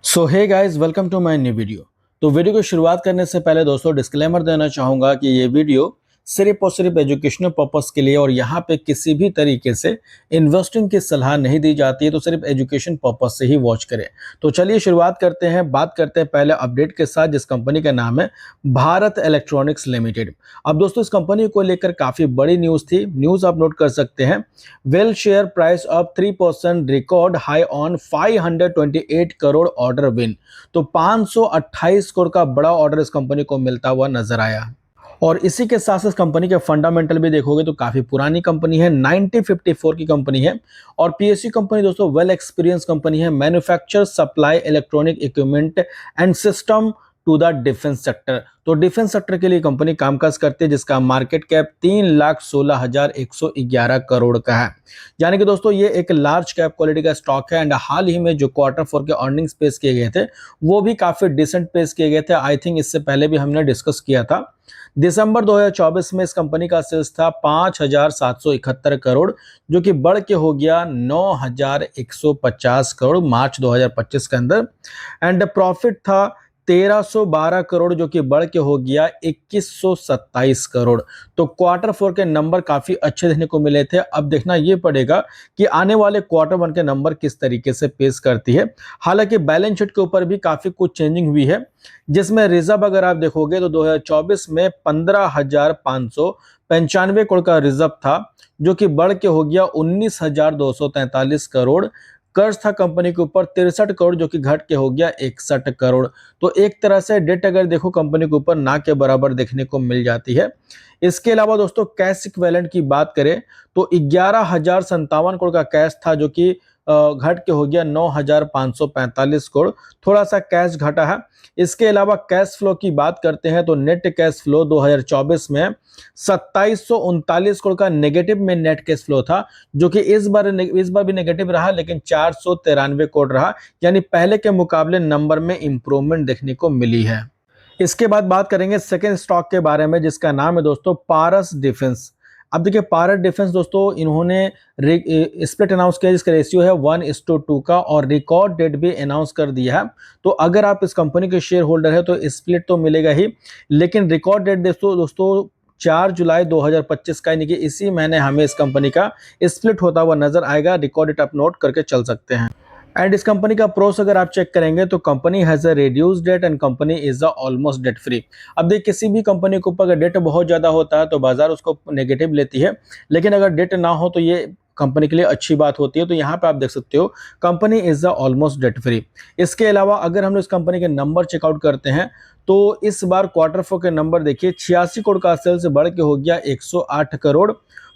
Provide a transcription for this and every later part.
So hey guys, welcome to my new video. तो video की शुरुआत करने से पहले दोस्तों डिस्क्लेमर देना चाहूँगा कि ये वीडियो सिर्फ और सिर्फ एजुकेशनल पर्पस के लिए और यहाँ पे किसी भी तरीके से इन्वेस्टिंग की सलाह नहीं दी जाती है, तो सिर्फ एजुकेशन पर्पस से ही वॉच करें। तो चलिए शुरुआत करते हैं, बात करते हैं पहले अपडेट के साथ, जिस कंपनी का नाम है भारत इलेक्ट्रॉनिक्स लिमिटेड। अब दोस्तों इस कंपनी को लेकर काफ़ी बड़ी न्यूज़ थी, न्यूज़ आप नोट कर सकते हैं। Well share price up 3%, record high on 528 crore order win. तो 528 करोड़ का बड़ा ऑर्डर इस कंपनी को मिलता हुआ नजर आया। और इसी के साथ साथ कंपनी के फंडामेंटल भी देखोगे तो काफी पुरानी कंपनी है, 1954 की कंपनी है। और पीएसयू कंपनी दोस्तों वेल एक्सपीरियंस कंपनी है, manufacture supply electronic equipment and system to the defence sector. तो डिफेंस सेक्टर के लिए कंपनी कामकाज करती है, जिसका मार्केट कैप 3,16,111 करोड़ का है। यानी कि दोस्तों ये एक लार्ज कैप क्वालिटी का स्टॉक है। एंड हाल ही में जो Q4 के अर्निंग्स पेश किए गए थे वो भी काफी डिसेंट पेश किए गए थे। आई थिंक इससे पहले भी हमने डिस्कस किया था। दिसंबर 2024 में इस कंपनी का सेल्स था 5,771 करोड़, जो कि बढ़ के हो गया 9,150 करोड़ मार्च 2025 के अंदर। एंड प्रॉफिट था 1,312 करोड़, जो कि बढ़ के हो गया 2,127 करोड़। तो Q4 के नंबर काफी अच्छे देखने को मिले थे। अब देखना ये पड़ेगा कि आने वाले Q1 के नंबर किस तरीके से पेश करती है। हालांकि बैलेंस शीट के ऊपर भी काफी कुछ चेंजिंग हुई है, जिसमें रिजर्व अगर आप देखोगे तो 2024 में 15,595 करोड़ का रिजर्व था, जो कि बढ़ के हो गया 19,243 करोड़। कर्ज था कंपनी के ऊपर 63 करोड़, जो कि घट के हो गया 61 करोड़। तो एक तरह से डेट अगर देखो कंपनी के ऊपर ना के बराबर देखने को मिल जाती है। इसके अलावा दोस्तों कैश इक्विवेलेंट की बात करें तो 11,057 करोड़ का कैश था, जो कि घट के हो गया 9,545 करोड़। थोड़ा सा कैश घटा है। इसके अलावा कैश फ्लो की बात करते हैं तो नेट कैश फ्लो 2024 में 2,739 करोड़ का नेगेटिव में नेट कैश फ्लो था, जो कि इस बार भी नेगेटिव रहा, लेकिन 493 करोड़ रहा। यानी पहले के मुकाबले नंबर में इंप्रूवमेंट देखने को मिली है। इसके बाद बात करेंगे सेकेंड स्टॉक के बारे में, जिसका नाम है दोस्तों पारस डिफेंस। अब देखिए पारस डिफेंस दोस्तों इन्होंने स्प्लिट अनाउंस किया, जिसका रेशियो है 1:2 का, और रिकॉर्ड डेट भी अनाउंस कर दिया है। तो अगर आप इस कंपनी के शेयर होल्डर है तो स्प्लिट तो मिलेगा ही, लेकिन रिकॉर्ड डेट दोस्तों 4 जुलाई 2025 का, यानी कि इसी महीने हमें इस कंपनी का स्प्लिट होता हुआ नजर आएगा। रिकॉर्ड डेट आप नोट करके चल सकते हैं। एंड इस कंपनी का प्रोस अगर आप चेक करेंगे तो company has a reduce debt and company is almost debt free. अब देखिए किसी भी कंपनी के ऊपर अगर डेट बहुत ज्यादा होता है तो बाजार उसको नेगेटिव लेती है, लेकिन अगर डेट ना हो तो ये कंपनी के लिए अच्छी बात होती है। तो यहाँ पे आप देख सकते हो company is almost debt free. इसके अलावा अगर हम इस कंपनी के नंबर चेकआउट करते हैं तो इस बार Q4 के नंबर देखिए 86 करोड़ का सेल्स बढ़ के हो गया 108 करोड़।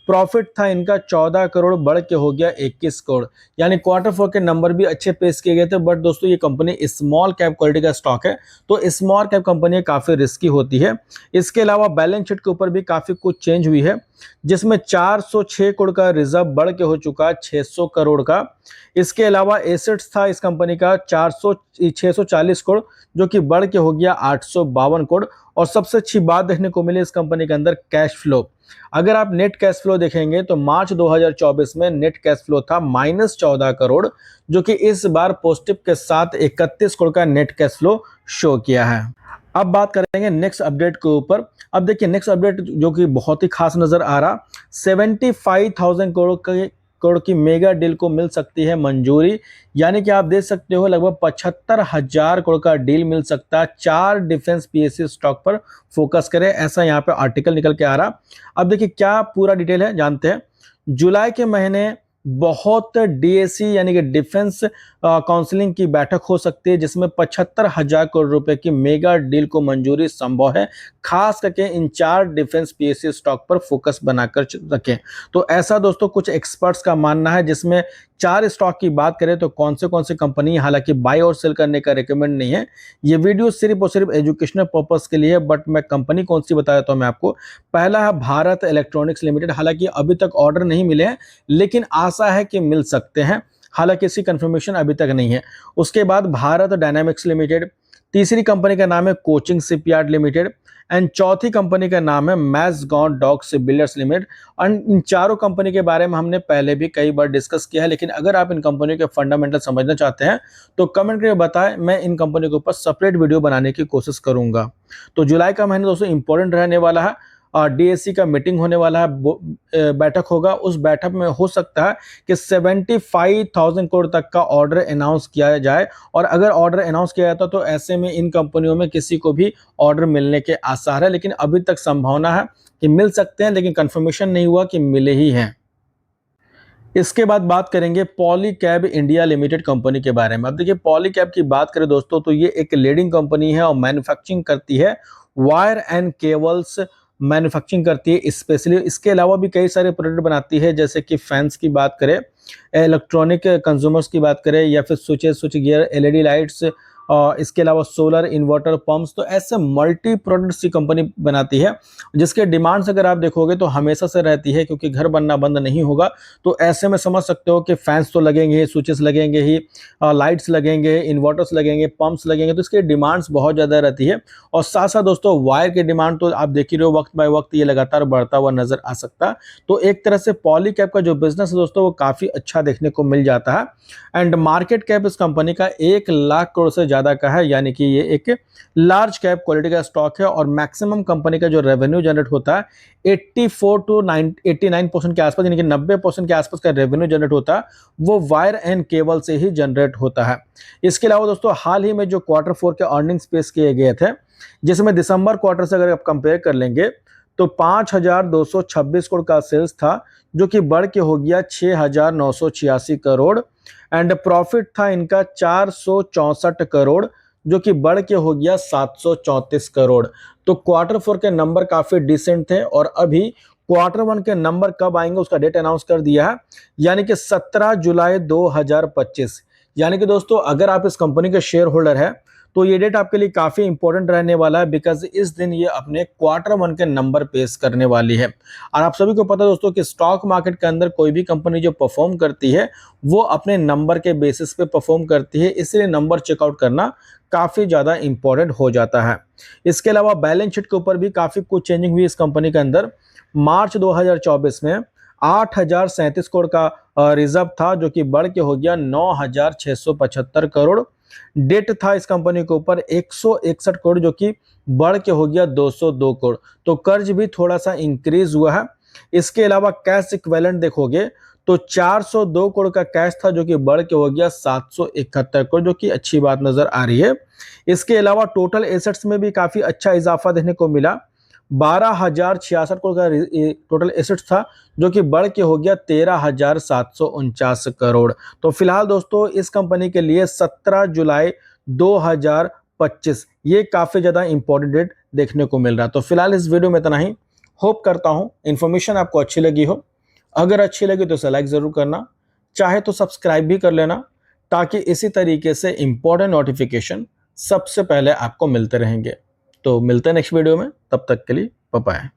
प्रॉफिट था इनका 14 करोड़, बढ़ के हो गया 21 करोड़। यानी Q4 के नंबर भी अच्छे पेश किए गए थे। बट दोस्तों ये कंपनी स्मॉल कैप क्वालिटी का स्टॉक है, तो स्मॉल कैप कंपनी काफी रिस्की होती है। इसके अलावा बैलेंस शीट के ऊपर भी काफी कुछ चेंज हुई है, जिसमें 406 करोड़ का रिजर्व बढ़ के हो चुका 600 करोड़ का। इसके अलावा एसेट्स था इस कंपनी का 640 करोड़, जो कि बढ़ के हो गया 852 करोड़। और सबसे अच्छी बात देखने को मिली इस कंपनी के अंदर कैश फ्लो। अगर आप नेट कैश फ्लो देखेंगे तो मार्च 2024 में नेट कैश फ्लो था -14 करोड़, जो कि इस बार पॉजिटिव के साथ 31 करोड़ का नेट कैश फ्लो शो किया है। अब बात करेंगे नेक्स्ट अपडेट के ऊपर। अब देखिए नेक्स्ट अपडेट जो कि बहुत ही खास नजर आ रहा, 75,000 करोड़ की मेगा डील को मिल सकती है मंजूरी। यानी कि आप देख सकते हो लगभग 75,000 करोड़ का डील मिल सकता है। 4 डिफेंस पीएसयू स्टॉक पर फोकस करें, ऐसा यहाँ पे आर्टिकल निकल के आ रहा। अब देखिए क्या पूरा डिटेल है जानते हैं। जुलाई के महीने बहुत डीएसी यानी कि डिफेंस काउंसिलिंग की बैठक हो सकती है, जिसमें 75,000 करोड़ रुपए की मेगा डील को मंजूरी संभव है। खास करके इन 4 डिफेंस पीएसयू स्टॉक पर फोकस बनाकर रखें। तो ऐसा दोस्तों कुछ एक्सपर्ट्स का मानना है, जिसमें 4 स्टॉक की बात करें तो कौन से कंपनी, हालांकि बाय और सेल करने का रिकमेंड नहीं है। ये वीडियो सिर्फ और सिर्फ एजुकेशनल पर्पस के लिए है। बट मैं कंपनी कौन सी बता देता हूं मैं आपको। पहला है भारत इलेक्ट्रॉनिक्स लिमिटेड। हालांकि अभी तक ऑर्डर नहीं मिले हैं, लेकिन आशा है कि मिल सकते हैं। हालांकि इसकी कंफर्मेशन अभी तक नहीं है। उसके बाद भारत डायनामिक्स लिमिटेड, तीसरी कंपनी का नाम है कोचिंग शिपयार्ड लिमिटेड एंड चौथी कंपनी का नाम है मैज़गांव डॉक शिपबिल्डर्स लिमिटेड। और इन चारों कंपनी के बारे में हमने पहले भी कई बार डिस्कस किया है, लेकिन अगर आप इन कंपनियों के फंडामेंटल समझना चाहते हैं तो कमेंट करके बताएं, मैं इन कंपनी के ऊपर सेपरेट वीडियो बनाने की कोशिश करूंगा। तो जुलाई का महीना दोस्तों इंपॉर्टेंट रहने वाला है। डीएससी का मीटिंग होने वाला है, बैठक होगा। उस बैठक में हो सकता है कि 75,000 करोड़ तक का ऑर्डर अनाउंस किया जाए, और अगर ऑर्डर अनाउंस किया जाता तो ऐसे में इन कंपनियों में किसी को भी ऑर्डर मिलने के आसार है, लेकिन अभी तक संभावना है कि मिल सकते हैं, लेकिन कंफर्मेशन नहीं हुआ कि मिले ही हैं। इसके बाद बात करेंगे पॉलीकैब इंडिया लिमिटेड कंपनी के बारे में। अब देखिए, पॉलीकैब की बात करें दोस्तों तो ये एक लीडिंग कंपनी है और मैन्युफैक्चरिंग करती है, वायर एंड केबल्स मैन्युफैक्चरिंग करती है स्पेशली। इसके अलावा भी कई सारे प्रोडक्ट बनाती है, जैसे कि फैंस की बात करें, इलेक्ट्रॉनिक कंज्यूमर्स की बात करें, या फिर switches, switch gear, LED lights, और इसके अलावा सोलर इन्वर्टर पंप्स। तो ऐसे मल्टी प्रोडक्ट्स की कंपनी बनाती है, जिसके डिमांड्स अगर आप देखोगे तो हमेशा से रहती है, क्योंकि घर बनना बंद नहीं होगा। तो ऐसे में समझ सकते हो कि फैंस तो लगेंगे ही, स्विचेस लगेंगे ही, लाइट्स लगेंगे, इन्वर्टर्स लगेंगे, पंप्स लगेंगे, तो इसकी डिमांड्स बहुत ज़्यादा रहती है। और साथ साथ दोस्तों वायर की डिमांड तो आप देख ही रहे हो, वक्त बाय वक्त ये लगातार बढ़ता हुआ नजर आ सकता है। तो एक तरह से पॉलीकैब का जो बिजनेस है दोस्तों वो काफ़ी अच्छा देखने को मिल जाता है। एंड मार्केट कैप इस कंपनी का 1 लाख करोड़ से ज़्यादा का है, यानी कि ये एक लार्ज कैप क्वालिटी का स्टॉक है। और मैक्सिमम कंपनी का जो रेवेन्यू जनरेट होता है 84 टू 89% के आसपास, यानी कि 90% के आसपास का रेवेन्यू जनरेट होता है, वो वायर एंड केबल से ही जनरेट होता है। इसके अलावा दोस्तों हाल ही में जो Q4 के अर्निंग्स पेश किए गए थे, जिसमें दिसंबर क्वार्टर से अगर आप कंपेयर कर लेंगे तो 5,226 करोड़ का सेल्स था, जो कि बढ़ के हो गया 6,986 करोड़। एंड प्रॉफिट था इनका 464 करोड़, जो कि बढ़ के हो गया 734 करोड़। तो Q4 के नंबर काफी डिसेंट थे। और अभी Q1 के नंबर कब आएंगे उसका डेट अनाउंस कर दिया है, यानी कि 17 जुलाई 2025। यानी कि दोस्तों अगर आप इस कंपनी के शेयर होल्डर है तो ये डेट आपके लिए काफी इंपॉर्टेंट रहने वाला है, बिकॉज इस दिन ये अपने Q1 के नंबर पेश करने वाली है। और आप सभी को पता है दोस्तों कि स्टॉक मार्केट के अंदर कोई भी कंपनी जो परफॉर्म करती है वो अपने नंबर के बेसिस पे परफॉर्म करती है, इसलिए नंबर चेकआउट करना काफी ज्यादा इंपॉर्टेंट हो जाता है। इसके अलावा बैलेंस शीट के ऊपर भी काफी कुछ चेंजिंग हुई इस कंपनी के अंदर। मार्च 2024 में 8,037 करोड़ का रिजर्व था, जो कि बढ़ के हो गया 9,675 करोड़। डेट था इस कंपनी के ऊपर 161 करोड़, जो कि बढ़ के हो गया 202 करोड़। तो कर्ज भी थोड़ा सा इंक्रीज हुआ है। इसके अलावा कैश इक्विवेलेंट देखोगे तो 402 करोड़ का कैश था, जो कि बढ़ के हो गया 771 करोड़, जो कि अच्छी बात नजर आ रही है। इसके अलावा टोटल एसेट्स में भी काफी अच्छा इजाफा देखने को मिला। 12,066 करोड़ का टोटल एसेट्स था, जो कि बढ़ के हो गया 13,749 करोड़। तो फिलहाल दोस्तों इस कंपनी के लिए 17 जुलाई 2025 ये काफी ज्यादा इंपॉर्टेंट डेट देखने को मिल रहा है। तो फिलहाल इस वीडियो में इतना ही। होप करता हूं इन्फॉर्मेशन आपको अच्छी लगी हो। अगर अच्छी लगी तो इसे लाइक जरूर करना, चाहे तो सब्सक्राइब भी कर लेना, ताकि इसी तरीके से इंपॉर्टेंट नोटिफिकेशन सबसे पहले आपको मिलते रहेंगे। तो मिलते हैं नेक्स्ट वीडियो में, तब तक के लिए बाय बाय।